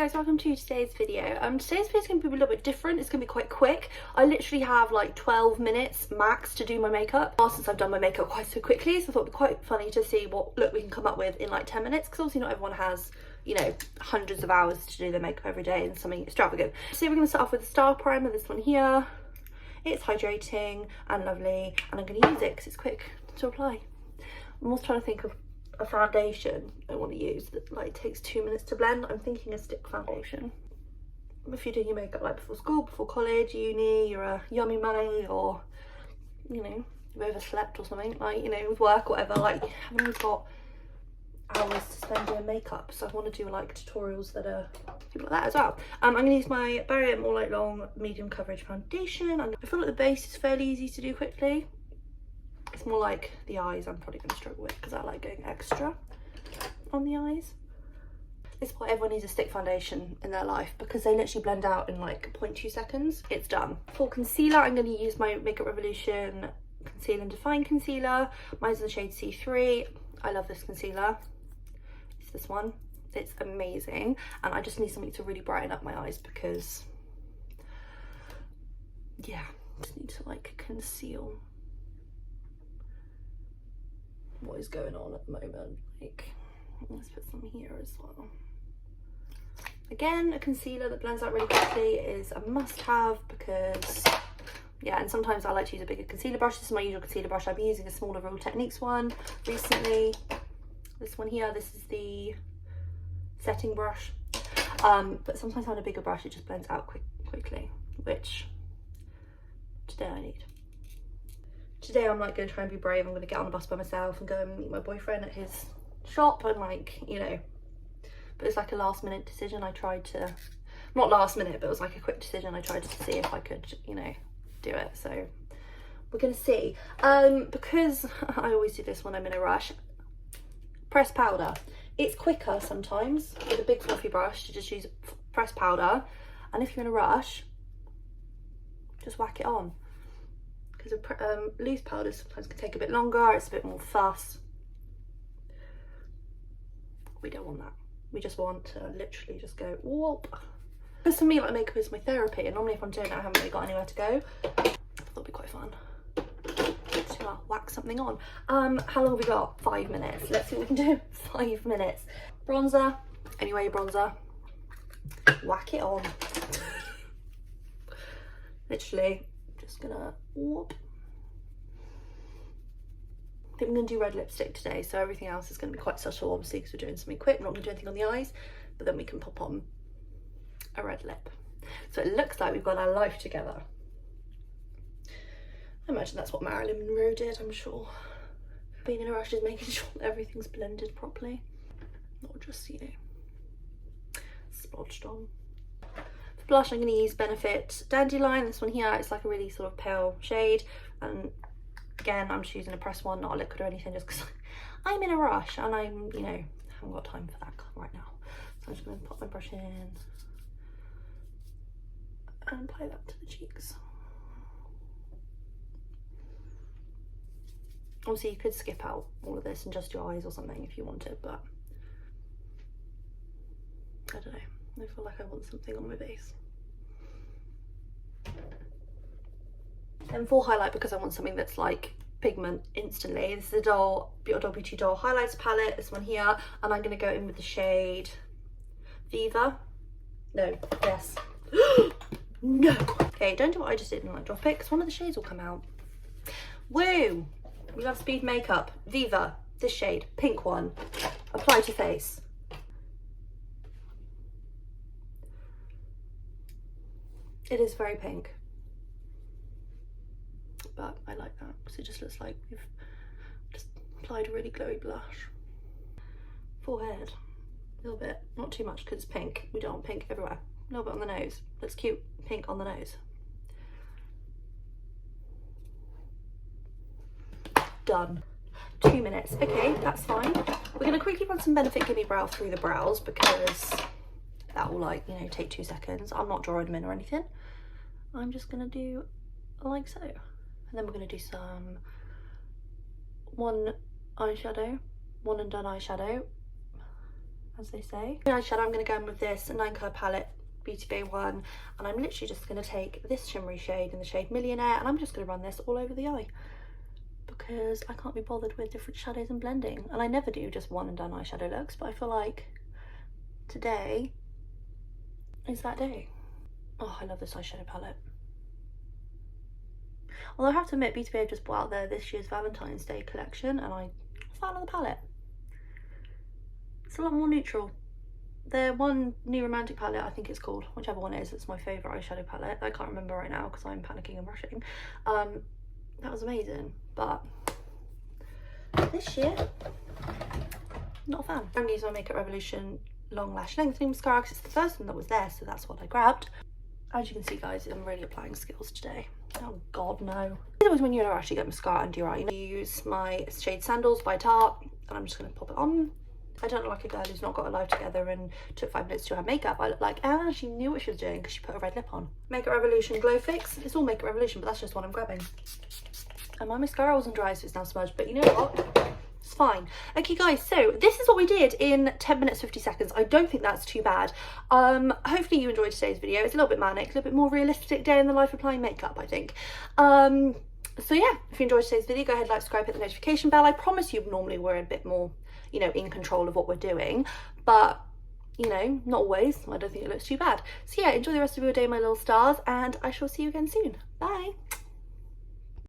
Guys, welcome to today's video. Today's video is going to be a little bit different. It's going to be quite quick. I literally have like 12 minutes max to do my makeup. Since I've done my makeup quite so quickly, so I thought it'd be quite funny to see what look we can come up with in like 10 minutes, because obviously not everyone has, you know, hundreds of hours to do their makeup every day and something extravagant. So we're going to start off with the Star Primer, this one here. It's hydrating and lovely, and I'm going to use it because it's quick to apply. I'm also trying to think of a foundation I want to use that like takes 2 minutes to blend. I'm thinking a stick foundation. If you're doing your makeup like before school, before college, uni, you're a yummy mummy, or you know, you've overslept or something, like, you know, with work or whatever, like you haven't always got hours to spend doing makeup. So I want to do like tutorials that are people like that as well. I'm going to use my Barrier All Night Long medium coverage foundation. I feel like the base is fairly easy to do quickly. It's more like the eyes I'm probably going to struggle with because I like going extra on the eyes. This is why everyone needs a stick foundation in their life, because they literally blend out in like 0.2 seconds. It's done. For concealer, I'm going to use my Makeup Revolution Conceal and Define Concealer. Mine's in the shade C3. I love this concealer. It's this one. It's amazing. And I just need something to really brighten up my eyes because, yeah, I just need to like conceal what is going on at the moment. Like, let's put some here as well. Again, a concealer that blends out really quickly is a must-have because, yeah, and sometimes I like to use a bigger concealer brush. This is my usual concealer brush. I've been using a smaller Real Techniques one recently. This one here, this is the setting brush. But sometimes having a bigger brush, it just blends out quickly, which today I need. Today I'm like going to try and be brave. I'm going to get on a bus by myself and go and meet my boyfriend at his shop, and like, you know, but it's like a last minute decision. I tried to, not last minute, but it was like a quick decision. I tried to see if I could, you know, do it. So we're going to see. Because I always do this when I'm in a rush. Pressed powder. It's quicker sometimes with a big fluffy brush to just use pressed powder. And if you're in a rush, just whack it on. Because loose powders sometimes can take a bit longer, it's a bit more fuss. We don't want that. We just want to literally just go whoop. Because for me, like, makeup is my therapy, and normally if I'm doing it, I haven't really got anywhere to go. I thought it'd be quite fun to whack something on. How long have we got? 5 minutes. Let's see what we can do. 5 minutes. Bronzer. Anyway, bronzer. Whack it on. Literally. Just gonna whoop. I think I'm gonna do red lipstick today, so everything else is gonna be quite subtle, obviously, because we're doing something quick. We're not gonna do anything on the eyes, but then we can pop on a red lip. So it looks like we've got our life together. I imagine that's what Marilyn Monroe did, I'm sure. Being in a rush is making sure that everything's blended properly, not just, you know, splodged on. Blush, I'm going to use Benefit Dandelion. This one here, it's like a really sort of pale shade, and again I'm just using a pressed one, not a liquid or anything, just because I'm in a rush and I'm, you know, haven't got time for that right now. So I'm just going to pop my brush in and apply that to the cheeks. Obviously you could skip out all of this and just your eyes or something if you wanted, but I don't know, I feel like I want something on my base. And for highlight, because I want something that's like pigment instantly, this is the Doll Beauty Doll Highlights palette, this one here, and I'm going to go in with the shade Viva. No, yes. No. Okay, don't do what I just did and like drop it, because one of the shades will come out. Woo! We love speed makeup. Viva, this shade, pink one. Apply to face. It is very pink, but I like that because it just looks like we've just applied a really glowy blush. Forehead, a little bit, not too much because it's pink. We don't want pink everywhere. A little bit on the nose. That's cute, pink on the nose. Done. 2 minutes. Okay, that's fine. We're going to quickly run some Benefit Gimme Brow through the brows because that will, like, you know, take 2 seconds. I'm not drawing them in or anything. I'm just going to do like so. And then we're going to do some one eyeshadow, one and done eyeshadow, as they say. The eyeshadow, I'm going to go in with this 9 colour palette, Beauty Bay one, and I'm literally just going to take this shimmery shade in the shade Millionaire, and I'm just going to run this all over the eye because I can't be bothered with different shadows and blending. And I never do just one and done eyeshadow looks, but I feel like today is that day. Oh, I love this eyeshadow palette. Although I have to admit, Beauty Bay have just brought out this year's Valentine's Day collection, and I'm a fan of the palette. It's a lot more neutral. Their one new romantic palette, I think it's called, whichever one it is, it's my favourite eyeshadow palette. I can't remember right now because I'm panicking and rushing. That was amazing, but this year, not a fan. I'm using my Makeup Revolution Long Lash Lengthening Mascara because it's the first one that was there, so that's what I grabbed. As you can see, guys, I'm really applying skills today. Oh god, no. It's always when you don't actually get mascara under your eye. You use my shade Sandals by Tarte, and I'm just going to pop it on. I don't look like a girl who's not got her life together and took 5 minutes to do her makeup. I look like she knew what she was doing because she put a red lip on. Makeup Revolution Glow Fix. It's all Makeup Revolution, but that's just what I'm grabbing. And my mascara wasn't dry, so it's now smudged, but you know what? It's fine. Okay, guys, so this is what we did in 10 minutes 50 seconds. I don't think that's too bad. Hopefully you enjoyed today's video. It's a little bit manic, a little bit more realistic day in the life of applying makeup, I think. So yeah, if you enjoyed today's video, go ahead, like, subscribe, hit the notification bell. I promise you normally we're a bit more, you know, in control of what we're doing, but you know, not always. I don't think it looks too bad. So yeah, enjoy the rest of your day, my little stars, and I shall see you again soon. Bye.